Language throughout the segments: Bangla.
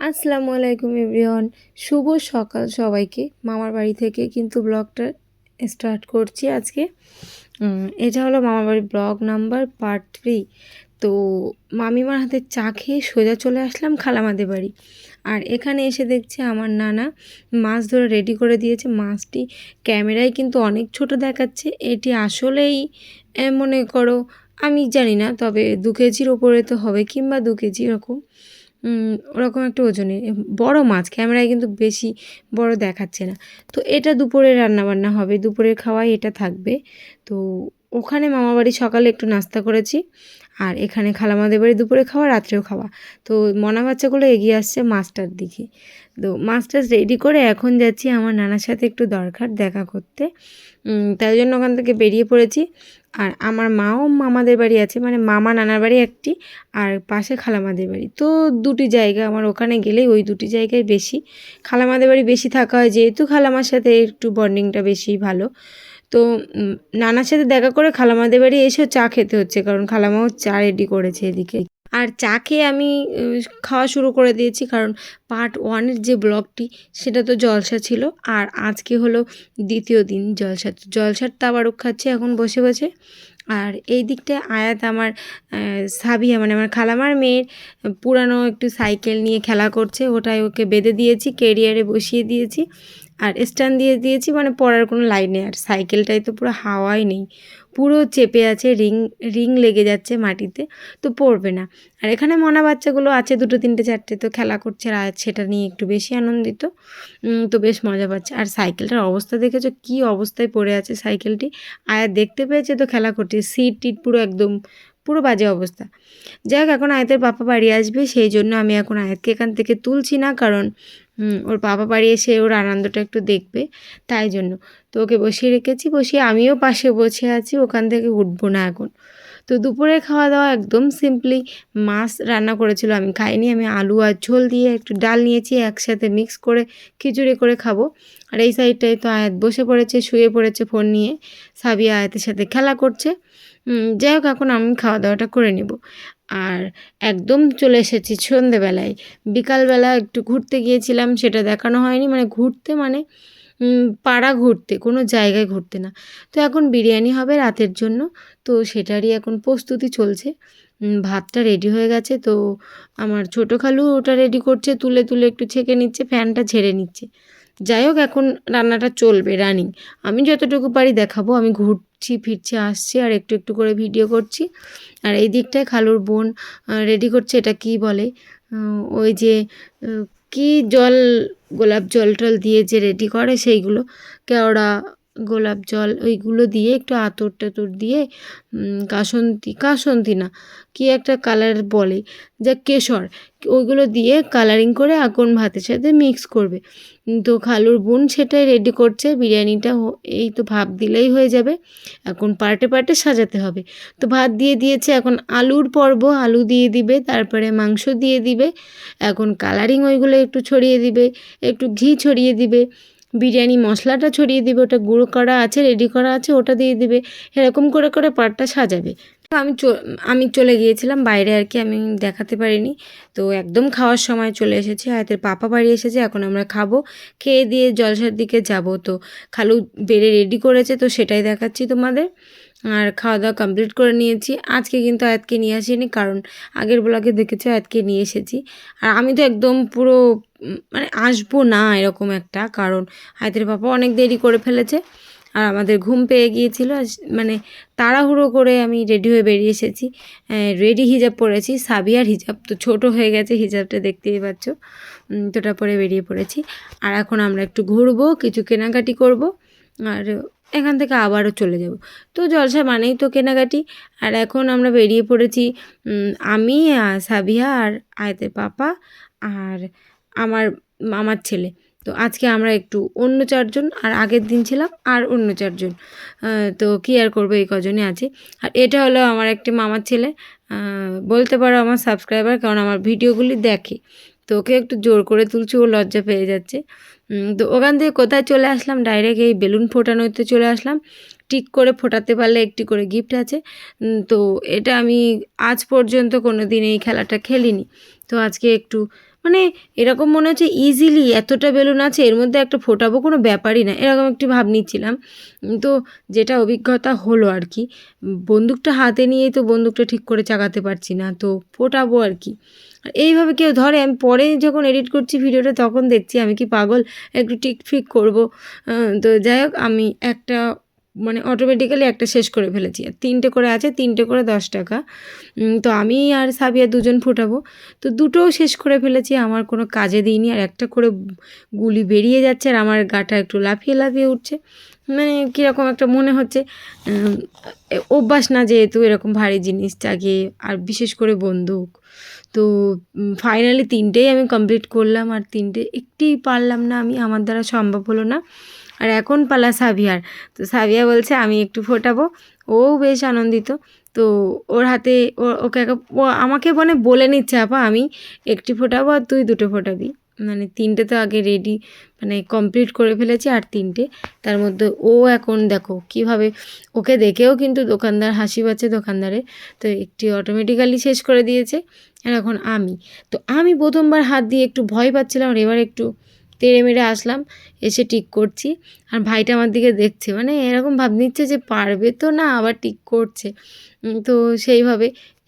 আসসালামু আলাইকুম এভরিওয়ান। শুভ সকাল সবাইকে। মামার বাড়ি থেকে কিন্তু ব্লগটা স্টার্ট করছি আজকে। এটা হলো মামার বাড়ির ব্লগ নাম্বার পার্ট 3। তো মামিমার হাতে চা খেয়ে সোজা চলে আসলাম খালামাদের বাড়ি। আর এখানে এসে দেখছি আমার নানা মাছ ধরে রেডি করে দিয়েছে। মাছটি ক্যামেরায় কিন্তু অনেক ছোট দেখাচ্ছে, এটি আসলেই মনে করো আমি জানি না, তবে 2 কেজির ওপরে তো হবে, কিংবা 2 কেজি এরকম ওরকম একটা ওজনে বড় মাছ। ক্যামেরায় কিন্তু বেশি বড় দেখাচ্ছে না। তো এটা দুপুরে রান্নাবান্না হবে, দুপুরের খাওয়াই এটা থাকবে। তো ওখানে মামাবাড়ি সকালে একটু নাস্তা করেছি, আর এখানে খালামাদের বাড়ি দুপুরে খাওয়া, রাত্রেও খাওয়া। তো মনা বাচ্চাগুলো এগিয়ে আসছে মাছটার দিকে। তো মাছটা রেডি করে এখন যাচ্ছি আমার নানার সাথে একটু দরকার দেখা করতে। তাই জন্য ওখান থেকে বেরিয়ে পড়েছি। আর আমার মাও মামাদের বাড়ি আছে, মানে মামা নানার বাড়ি একটি, আর পাশে খালামাদের বাড়ি। তো দুটি জায়গা আমার, ওখানে গেলেই ওই দুটি জায়গায় বেশি খালামাদের বাড়ি বেশি থাকা হয়, যেহেতু খালামার সাথে একটু বন্ডিংটা বেশি ভালো। তো নানার সাথে দেখা করে খালামাদের বাড়ি এসেও চা খেতে হচ্ছে, কারণ খালামাও চা রেডি করেছে এদিকে। আর চা খেয়ে আমি খাওয়া শুরু করে দিয়েছি, কারণ পার্ট 1-এর যে ব্লগটি সেটা তো জলসা ছিল, আর আজকে হলো দ্বিতীয় দিন জলসা। জলসার তাবারুক খাচ্ছে এখন বসে বসে। আর এই দিকটায় আয়াত আমার সাবিয়া, মানে আমার খালামার মেয়ের পুরানো একটু সাইকেল নিয়ে খেলা করছে। ওটাই ওকে বেঁধে দিয়েছি, ক্যারিয়ারে বসিয়ে দিয়েছি, আর স্ট্যান্ড দিয়ে দিয়েছি, মানে পড়ার কোনো লাইন নেই। আর সাইকেলটাই তো পুরো হাওয়াই নেই, পুরো চেপে আছে, রিং রিং লেগে যাচ্ছে মাটিতে, তো পড়বে না। আর এখানে মনা বাচ্চাগুলো আছে 2, 3, 4, তো খেলা করছে, আর আয়াত সেটা নিয়ে একটু বেশি আনন্দিত। তো বেশ মজা পাচ্ছে। আর সাইকেলটার অবস্থা দেখেছো কী অবস্থায় পড়ে আছে সাইকেলটি। আয়াত দেখতে পেয়েছে তো খেলা করছে, সিট টিট পুরো একদম পুরো বাজে অবস্থা। যাই হোক, এখন আয়াতের পাপা বাড়ি আসবে, সেই জন্য আমি এখন আয়াতকে এখান থেকে তুলছি না, কারণ ওর পাপা বাড়ি এসে ওর আনন্দটা একটু দেখবে, তাই জন্য। তো ওকে বসিয়ে রেখেছি, বসিয়ে আমিও পাশে বসে আছি, ওখান থেকে উঠবো না এখন। তো দুপুরে খাওয়া দাওয়া একদম সিম্পলি মাছ রান্না করেছিল, আমি খাইনি। আমি আলু আর ঝোল দিয়ে একটু ডাল নিয়েছি, একসাথে মিক্স করে খিচুড়ি করে খাবো। আর এই সাইডটায় তো আয়াত বসে পড়েছে, শুয়ে পড়েছে ফোন নিয়ে, সাবিয়া আয়াতের সাথে খেলা করছে। যাই হোক, এখন আমি খাওয়া দাওয়াটা করে নেব। আর একদম চলে এসেছি সন্ধেবেলায়। বিকালবেলা একটু ঘুরতে গিয়েছিলাম, সেটা দেখানো হয়নি, মানে ঘুরতে মানে পাড়া ঘুরতে, কোনো জায়গায় ঘুরতে না। তো এখন বিরিয়ানি হবে রাতের জন্য, তো সেটারই এখন প্রস্তুতি চলছে। ভাতটা রেডি হয়ে গেছে, তো আমার ছোটো খালু ওটা রেডি করছে, তুলে তুলে একটু ছেঁকে নিচ্ছে, ফ্যানটা ঝেড়ে নিচ্ছে। যাই হোক, এখন রান্নাটা চলবে রানিং। আমি যতটুকু পারি দেখাবো, আমি ঘুরছি ফিরছি আসছি আর একটু একটু করে ভিডিও করছি। আর এই দিকটায় খালুর বোন রেডি করছে, এটা কি বলে, ওই যে কি জল, গোলাপ জল টল দিয়ে যে রেডি করে সেইগুলো, কেওড়া গোলাপ জল ওইগুলো দিয়ে একটু আতর টাতর দিয়ে কাসন্তি না, কি একটা কালার বলে, যা কেশর, ওইগুলো দিয়ে কালারিং করে এখন ভাতের সাথে মিক্স করবে। তো খালুর বোন সেটাই রেডি করছে। বিরিয়ানিটা এই তো ভাপ দিলেই হয়ে যাবে, এখন পার্টে পার্টে সাজাতে হবে। তো ভাত দিয়ে দিয়েছে, এখন আলুর পর্ব, আলু দিয়ে দিবে, তারপরে মাংস দিয়ে দিবে, এখন কালারিং ওইগুলো একটু ছড়িয়ে দিবে, একটু ঘি ছড়িয়ে দিবে, বিরিয়ানি মশলাটা ছড়িয়ে দিবে, ওটা গুঁড়ো করা আছে রেডি করা আছে ওটা দিয়ে দিবে, এরকম করে করে পার্টটা সাজাবে। আমি চলে গিয়েছিলাম বাইরে আর কি, আমি দেখাতে পারিনি। তো একদম খাওয়ার সময় চলে এসেছি, আয়াতের পাপা বাড়ি এসেছে, এখন আমরা খাবো, খেয়ে দিয়ে জলসার দিকে যাব। তো খালু বেড়ে রেডি করেছে, তো সেটাই দেখাচ্ছি তোমাদের। আর খাওয়া দাওয়া কমপ্লিট করে নিয়েছি। আজকে কিন্তু আয়াতকে নিয়ে আসিনি, কারণ আগের ব্লগে দেখেছি আয়াতকে নিয়ে এসেছি। আর আমি তো একদম পুরো মানে আসবো না এরকম একটা, কারণ আয়াতের পাপা অনেক দেরি করে ফেলেছে, আর আমাদের ঘুম পেয়ে গিয়েছিলো, মানে তাড়াহুড়ো করে আমি রেডি হয়ে বেরিয়ে এসেছি। রেডি হিজাব পরেছি, সাবিয়ার হিজাব তো ছোট হয়ে গেছে, হিজাবটা দেখতেই পাচ্ছ, তোটা পরে বেরিয়ে পড়েছি। আর এখন আমরা একটু ঘুরবো, কিছু কেনাকাটি করব, আর এখান থেকে আবারও চলে যাব। তো জলসা মানেই তো কেনাকাটি। আর এখন আমরা বেরিয়ে পড়েছি, আমি সাবিয়া আর আয়াতের পাপা আর আমার ছেলে। তো আজকে আমরা একটু অন্য 4 জন, আর আগের দিন ছিলাম আর অন্য 4 জন। তো কী আর করবো, এই কজনই আছি। আর এটা হলো আমার একটি মামার ছেলে, বলতে পারো আমার সাবস্ক্রাইবার, কারণ আমার ভিডিওগুলি দেখে। তো ওকে একটু জোর করে তুলছি, ও লজ্জা পেয়ে যাচ্ছে। তো ওখান থেকে কোথায় চলে আসলাম, ডাইরেক্ট এই বেলুন ফোটানোতে চলে আসলাম। ঠিক করে ফোটাতে পারলে একটি করে গিফট আছে। তো এটা আমি আজ পর্যন্ত কোনো দিন এই খেলাটা খেলিনি, তো আজকে একটু মানে এরকম মনে হচ্ছে ইজিলি এতটা বেলুন আছে, এর মধ্যে একটা ফোটাবো কোনো ব্যাপারই না, এরকম একটি ভাব নিচ্ছিলাম। তো যেটা অভিজ্ঞতা হলো আর কি, বন্দুকটা হাতে নিয়েই তো বন্দুকটা ঠিক করে চাগাতে পারছি না, তো ফোটাবো আর কি। এইভাবে কেউ ধরে? আমি পরে যখন এডিট করছি ভিডিওটা তখন দেখছি আমি কি পাগল, একটু টিক ফিক করবো। তো যাই হোক, আমি একটা মানে অটোমেটিক্যালি একটা শেষ করে ফেলেছি, আর 3টে করে আছে, 3টে করে 10 টাকা। তো আমি আর সাবিয়া দুজন ফোটাবো, তো দুটোও শেষ করে ফেলেছি, আমার কোনো কাজে দিইনি। আর একটা করে গুলি বেরিয়ে যাচ্ছে আর আমার গাটা একটু লাফিয়ে লাফিয়ে উঠছে, মানে কীরকম একটা মনে হচ্ছে। অভ্যাস না যেহেতু এরকম ভারী জিনিস চাগিয়ে, আর বিশেষ করে বন্দুক। তো ফাইনালি 3টেই আমি কমপ্লিট করলাম, আর 3টে একটিই পারলাম না আমি, আমার দ্বারা সম্ভব হলো না। আর এখন পালা সাবিয়ার। তো সাবিয়া বলছে আমি একটু ফোটাবো, ও বেশ আনন্দিত। তো ওর হাতে ওকে ও আমাকে মানে বলে নিচ্ছে, আপা আমি একটি ফোটাবো আর তুই 2টো ফোটাবি। মানে 3টে তো আগে রেডি, মানে কমপ্লিট করে ফেলেছি, আর 3টে তার মধ্যে ও এখন দেখো কীভাবে, ওকে দেখেও কিন্তু দোকানদার হাসি পাচ্ছে দোকানদারে। তো একটি অটোমেটিক্যালি শেষ করে দিয়েছে, আর এখন তো আমি প্রথমবার হাত দিয়ে একটু ভয় পাচ্ছিলাম, আর এবার একটু তেড়ে মেরে আসলাম, এসে টিক করছি। আর ভাইটা আমার দিকে দেখছে, মানে এরকম ভাব নিচ্ছে যে পারবে তো না, আবার টিক করছে। তো সেইভাবে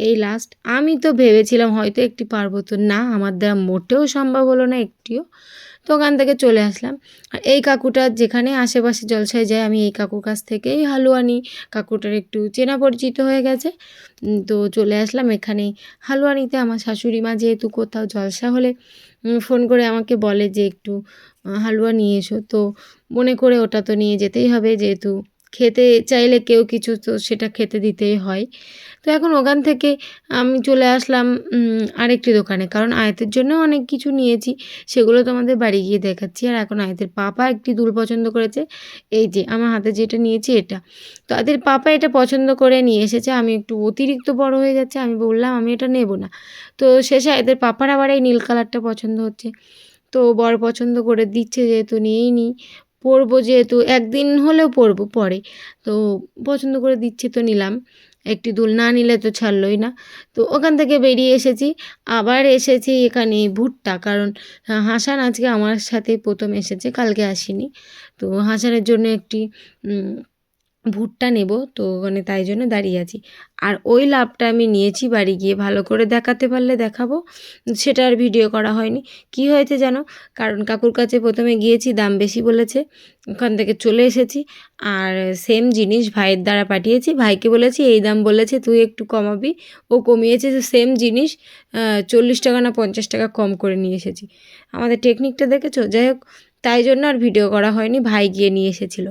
এই লাস্ট আমি তো ভেবেছিলাম হয়তো একটি পারবো, তো না, আমার দ্বারা মোটেও সম্ভব হলো না একটিও। তো ওখান থেকে চলে আসলাম। আর এই কাকুটা যেখানে আশেপাশে জলসায় যায়, আমি এই কাকুর কাছ থেকেই হালুয়া নিই, কাকুটার একটু চেনা পরিচিত হয়ে গেছে। তো চলে আসলাম এখানে হালুয়া নিতে। আমার শাশুড়ি মা যেহেতু কোথাও জলসা হলে ফোন করে আমাকে বলে যে একটু হালুয়া নিয়ে এসো, তো মনে করে ওটা তো নিয়ে যেতেই হবে, যেহেতু খেতে চাইলে কেউ কিছু তো সেটা খেতে দিতেই হয়। তো এখন ওখান থেকে আমি চলে আসলাম আরেকটি দোকানে, কারণ আয়াতের জন্য অনেক কিছু নিয়েছি, সেগুলো তোমাদের বাড়ি গিয়ে দেখাচ্ছি। আর এখন আয়াতের পাপা একটি দুল পছন্দ করেছে, এই যে আমার হাতে যেটা নিয়েছি এটা। তো আয়াতের পাপা এটা পছন্দ করে নিয়ে এসেছে, আমি একটু অতিরিক্ত বড় হয়ে যাচ্ছে, আমি বললাম আমি এটা নেব না। তো শেষে আয়াতের পাপার আবার এই নীল কালারটা পছন্দ হচ্ছে, তো বর পছন্দ করে দিচ্ছে যেহেতু নিয়েই নিই, পরবো যেহেতু একদিন হলেও পরবো পরে, তো পছন্দ করে দিচ্ছে তো নিলাম। একটি দুল না নিলে তো ছাড়লই না। তো ওখান থেকে বেরিয়ে এসেছি, আবার এসেছি এখানে ভুট্টা, কারণ হাসান আজকে আমার সাথে প্রথম এসেছে, কালকে আসেনি। তো হাসানের জন্য একটি ভুট্টা নেব, তো ওখানে তাই জন্য দাঁড়িয়ে আছি। আর ওই লাভটা আমি নিয়েছি বাড়ি গিয়ে, ভালো করে দেখাতে পারলে দেখাবো, সেটা আর ভিডিও করা হয়নি। কি হয়েছে জানো, কারণ কাকুর কাছে প্রথমে গিয়েছি, দাম বেশি বলেছে, ওখান থেকে চলে এসেছি। আর সেম জিনিস ভাইয়ের দ্বারা পাঠিয়েছি, ভাইকে বলেছি এই দাম বলেছে তুই একটু কমাবি, ও কমিয়েছে, সেম জিনিস 40 টাকা না 50 টাকা কম করে নিয়ে এসেছি। আমাদের টেকনিকটা দেখেছো? যাই হোক, তাই জন্য আর ভিডিও করা হয়নি, ভাই গিয়ে নিয়ে এসেছিলো।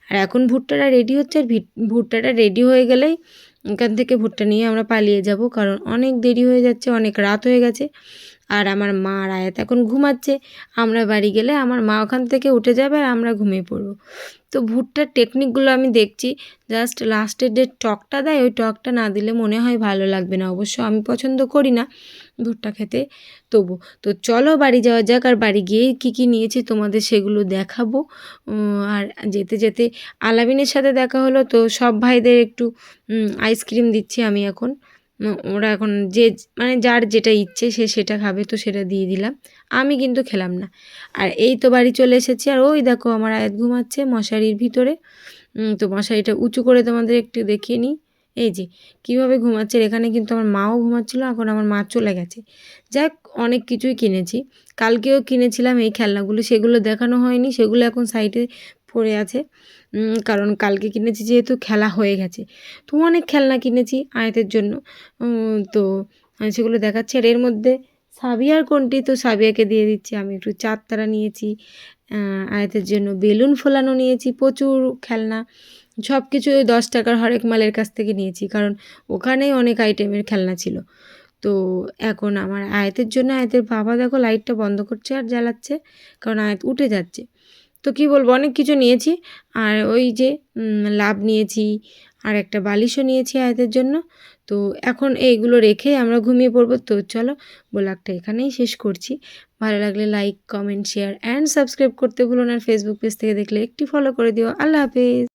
আর এখন ভুট্টাটা রেডি হচ্ছে, আর ভুট্টাটা রেডি হয়ে গেলেই এখান থেকে ভুট্টা নিয়ে আমরা পালিয়ে যাব, কারণ অনেক দেরি হয়ে যাচ্ছে, অনেক রাত হয়ে গেছে। আর আমার মা আর আয়াত এখন ঘুমাচ্ছে, আমরা বাড়ি গেলে আমার মা ওখান থেকে উঠে যাবে আর আমরা ঘুমিয়ে পড়বো। তো ভুট্টার টেকনিকগুলো আমি দেখছি, জাস্ট লাস্টের যে টকটা দেয়, ওই টকটা না দিলে মনে হয় ভালো লাগবে না, অবশ্য আমি পছন্দ করি না ভুট্টা খেতে, তবু। তো চলো বাড়ি যাওয়া যাক, আর বাড়ি গিয়ে কী কী নিয়েছি তোমাদের সেগুলো দেখাবো। আর যেতে যেতে আলামিনের সাথে দেখা হলো, তো সব ভাইদের একটু আইসক্রিম দিচ্ছি আমি এখন। ওরা এখন যে মানে যার যেটা ইচ্ছে সে সেটা খাবে, তো সেটা দিয়ে দিলাম, আমি কিন্তু খেলাম না। আর এই তো বাড়ি চলে এসেছি, আর ওই দেখো আমার আয়াত ঘুমাচ্ছে মশারির ভিতরে। তো মশারিটা উঁচু করে তোমাদের একটু দেখিয়ে নিই, এই যে কীভাবে ঘুমাচ্ছে। এখানে কিন্তু আমার মাও ঘুমাচ্ছিল, এখন আমার মা চলে গেছে। যাক, অনেক কিছুই কিনেছি, কালকেও কিনেছিলাম এই খেলনাগুলো, সেগুলো দেখানো হয়নি, সেগুলো এখন সাইডে পড়ে আছে, কারণ কালকে কিনেছি যেহেতু খেলা হয়ে গেছে। তো অনেক খেলনা কিনেছি আয়াতের জন্য, তো সেগুলো দেখাচ্ছি। আর এর মধ্যে সাবিয়ার কোনটি, তো সাবিয়াকে দিয়ে দিচ্ছি। আমি একটু চাঁদ তারা নিয়েছি, আয়াতের জন্য বেলুন ফোলানো নিয়েছি, প্রচুর খেলনা, সব কিছু 10 টাকার হরেক মালের কাছ থেকে নিয়েছি, কারণ ওখানেই অনেক আইটেমের খেলনা ছিল। তো এখন আমার আয়াতের জন্য আয়াতের বাবা দেখো লাইটটা বন্ধ করছে আর জ্বালাচ্ছে, কারণ আয়াত উঠে যাচ্ছে। তো কী বলবো, অনেক কিছু নিয়েছি। আর ওই যে লাভ নিয়েছি, আর একটা বালিশও নিয়েছি আয়াতের জন্য। তো এখন এইগুলো রেখে আমরা ঘুমিয়ে পড়বো। তো চলো ব্লগটা এখানেই শেষ করছি। ভালো লাগলে like, comment, share and subscribe করতে ভুলো না। আর ফেসবুক পেজ থেকে দেখলে একটি ফলো করে দিও। আল্লাহ হাফেজ।